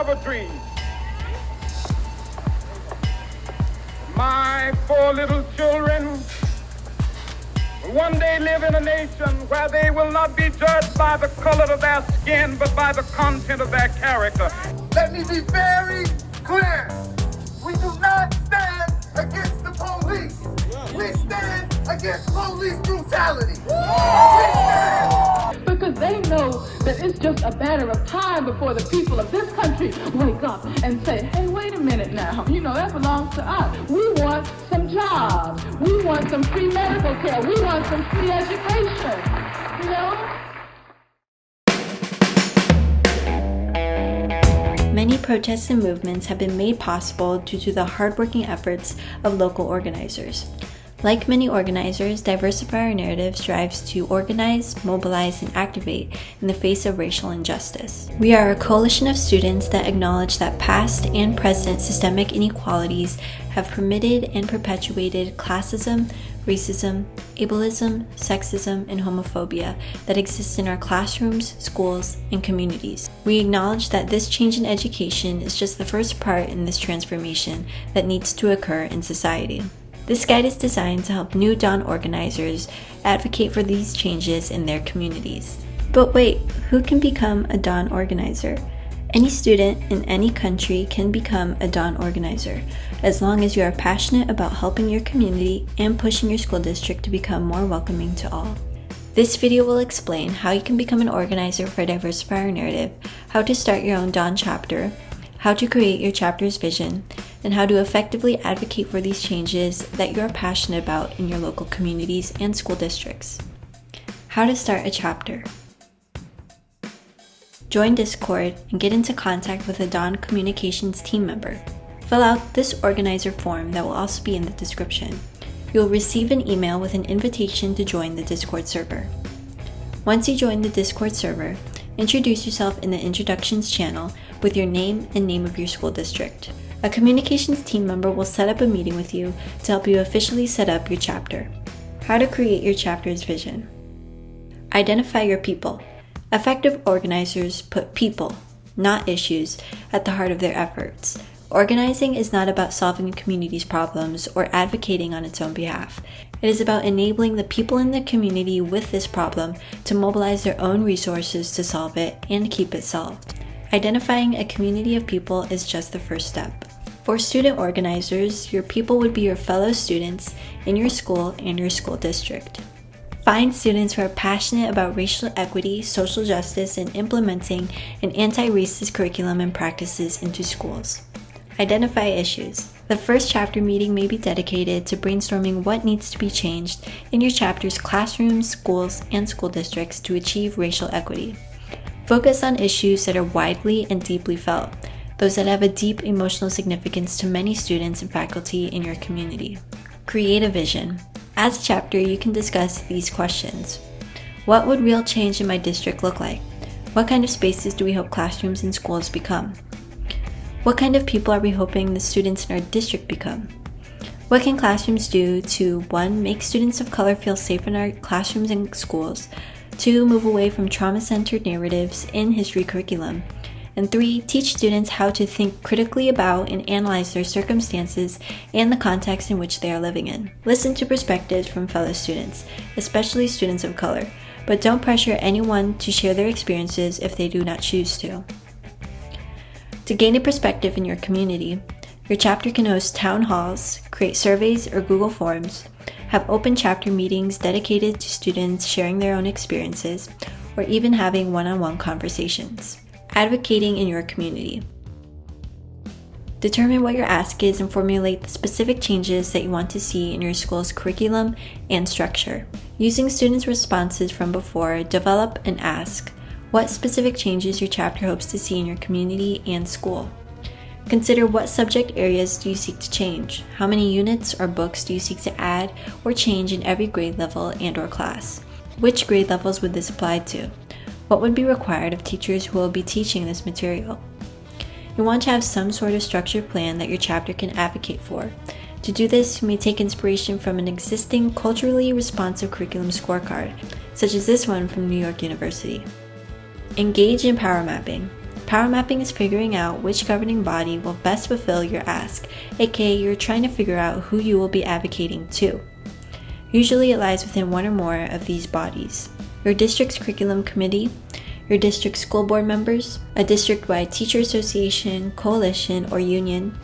have a dream. My 4 little children will one day live in a nation where they will not be judged by the color of their skin, but by the content of their character. Let me be very clear. We do not stand against the police. We stand against police brutality. Because they know that it's just a matter of time before the people of this country wake up and say, hey, wait a minute now, you know, that belongs to us. We want some jobs. We want some free medical care. We want some free education, you know? Many protests and movements have been made possible due to the hardworking efforts of local organizers. Like many organizers, Diversify Our Narrative strives to organize, mobilize, and activate in the face of racial injustice. We are a coalition of students that acknowledge that past and present systemic inequalities have permitted and perpetuated classism, racism, ableism, sexism, and homophobia that exist in our classrooms, schools, and communities. We acknowledge that this change in education is just the first part in this transformation that needs to occur in society. This guide is designed to help new Dawn organizers advocate for these changes in their communities. But wait, who can become a Dawn organizer? Any student in any country can become a Dawn organizer, as long as you are passionate about helping your community and pushing your school district to become more welcoming to all. This video will explain how you can become an organizer for Diversify Our Narrative, how to start your own Dawn chapter, how to create your chapter's vision, and how to effectively advocate for these changes that you are passionate about in your local communities and school districts. How to start a chapter. Join Discord and get into contact with a Dawn Communications team member. Fill out this organizer form that will also be in the description. You'll receive an email with an invitation to join the Discord server. Once you join the Discord server, introduce yourself in the introductions channel with your name and name of your school district. A communications team member will set up a meeting with you to help you officially set up your chapter. How to create your chapter's vision. Identify your people. Effective organizers put people, not issues, at the heart of their efforts. Organizing is not about solving a community's problems or advocating on its own behalf. It is about enabling the people in the community with this problem to mobilize their own resources to solve it and keep it solved. Identifying a community of people is just the first step. For student organizers, your people would be your fellow students in your school and your school district. Find students who are passionate about racial equity, social justice, and implementing an anti-racist curriculum and practices into schools. Identify issues. The first chapter meeting may be dedicated to brainstorming what needs to be changed in your chapter's classrooms, schools, and school districts to achieve racial equity. Focus on issues that are widely and deeply felt, those that have a deep emotional significance to many students and faculty in your community. Create a vision. As a chapter, you can discuss these questions. What would real change in my district look like? What kind of spaces do we hope classrooms and schools become? What kind of people are we hoping the students in our district become? What can classrooms do to 1. Make students of color feel safe in our classrooms and schools, 2. Move away from trauma-centered narratives in history curriculum, and 3. Teach students how to think critically about and analyze their circumstances and the context in which they are living in. Listen to perspectives from fellow students, especially students of color, but don't pressure anyone to share their experiences if they do not choose to. To gain a perspective in your community, your chapter can host town halls, create surveys or Google Forms, have open chapter meetings dedicated to students sharing their own experiences, or even having one-on-one conversations. Advocating in your community. Determine what your ask is and formulate the specific changes that you want to see in your school's curriculum and structure. Using students' responses from before, develop an ask. What specific changes your chapter hopes to see in your community and school. Consider what subject areas do you seek to change? How many units or books do you seek to add or change in every grade level and/or class? Which grade levels would this apply to? What would be required of teachers who will be teaching this material? You want to have some sort of structured plan that your chapter can advocate for. To do this, you may take inspiration from an existing culturally responsive curriculum scorecard, such as this one from New York University. Engage in power mapping. Power mapping is figuring out which governing body will best fulfill your ask, aka you're trying to figure out who you will be advocating to. Usually it lies within one or more of these bodies: your district's curriculum committee, your district school board members, a district-wide teacher association, coalition, or union,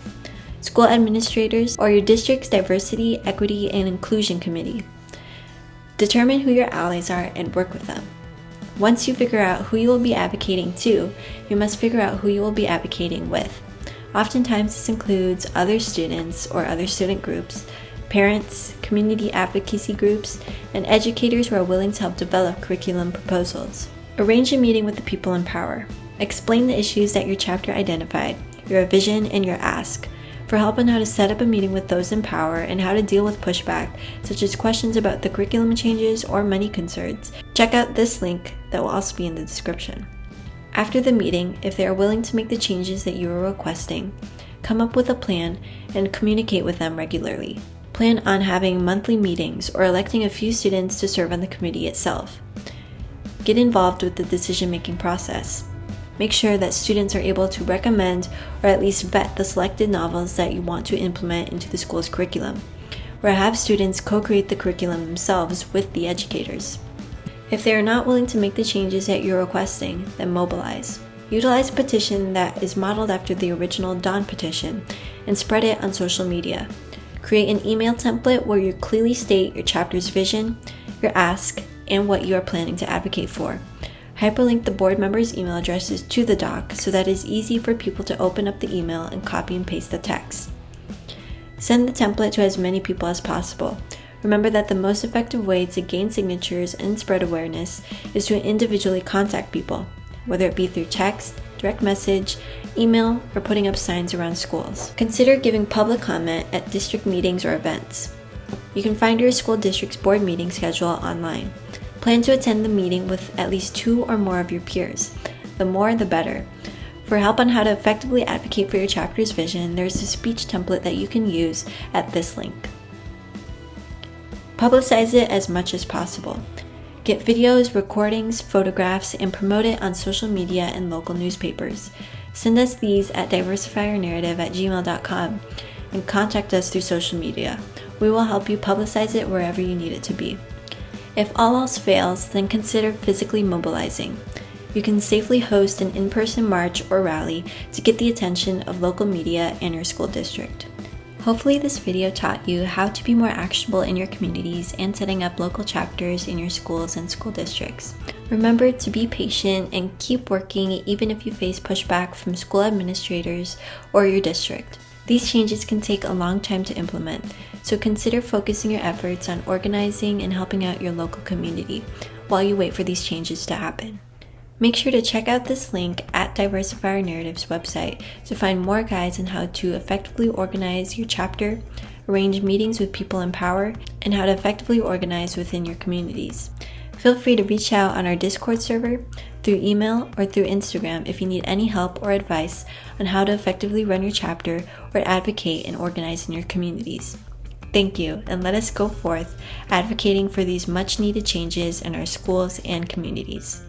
school administrators, or your district's diversity, equity, and inclusion committee. Determine who your allies are and work with them. Once you figure out who you will be advocating to, you must figure out who you will be advocating with. Oftentimes this includes other students or other student groups, parents, community advocacy groups, and educators who are willing to help develop curriculum proposals. Arrange a meeting with the people in power. Explain the issues that your chapter identified, your vision, and your ask. For help on how to set up a meeting with those in power and how to deal with pushback, such as questions about the curriculum changes or money concerns, check out this link that will also be in the description. After the meeting, if they are willing to make the changes that you are requesting, come up with a plan and communicate with them regularly. Plan on having monthly meetings or electing a few students to serve on the committee itself. Get involved with the decision-making process. Make sure that students are able to recommend or at least vet the selected novels that you want to implement into the school's curriculum, or have students co-create the curriculum themselves with the educators. If they are not willing to make the changes that you're requesting, then mobilize. Utilize a petition that is modeled after the original Dawn petition and spread it on social media. Create an email template where you clearly state your chapter's vision, your ask, and what you are planning to advocate for. Hyperlink the board members' email addresses to the doc so that it is easy for people to open up the email and copy and paste the text. Send the template to as many people as possible. Remember that the most effective way to gain signatures and spread awareness is to individually contact people, whether it be through text, direct message, email, or putting up signs around schools. Consider giving public comment at district meetings or events. You can find your school district's board meeting schedule online. Plan to attend the meeting with at least 2 or more of your peers. The more, the better. For help on how to effectively advocate for your chapter's vision, there's a speech template that you can use at this link. Publicize it as much as possible. Get videos, recordings, photographs, and promote it on social media and local newspapers. Send us these at diversifyournarrative@gmail.com and contact us through social media. We will help you publicize it wherever you need it to be. If all else fails, then consider physically mobilizing. You can safely host an in-person march or rally to get the attention of local media and your school district. Hopefully this video taught you how to be more actionable in your communities and setting up local chapters in your schools and school districts. Remember to be patient and keep working even if you face pushback from school administrators or your district. These changes can take a long time to implement, so consider focusing your efforts on organizing and helping out your local community while you wait for these changes to happen. Make sure to check out this link at Diversify Our Narrative's website to find more guides on how to effectively organize your chapter, arrange meetings with people in power, and how to effectively organize within your communities. Feel free to reach out on our Discord server, through email, or through Instagram if you need any help or advice on how to effectively run your chapter or advocate and organize in your communities. Thank you, and let us go forth advocating for these much needed changes in our schools and communities.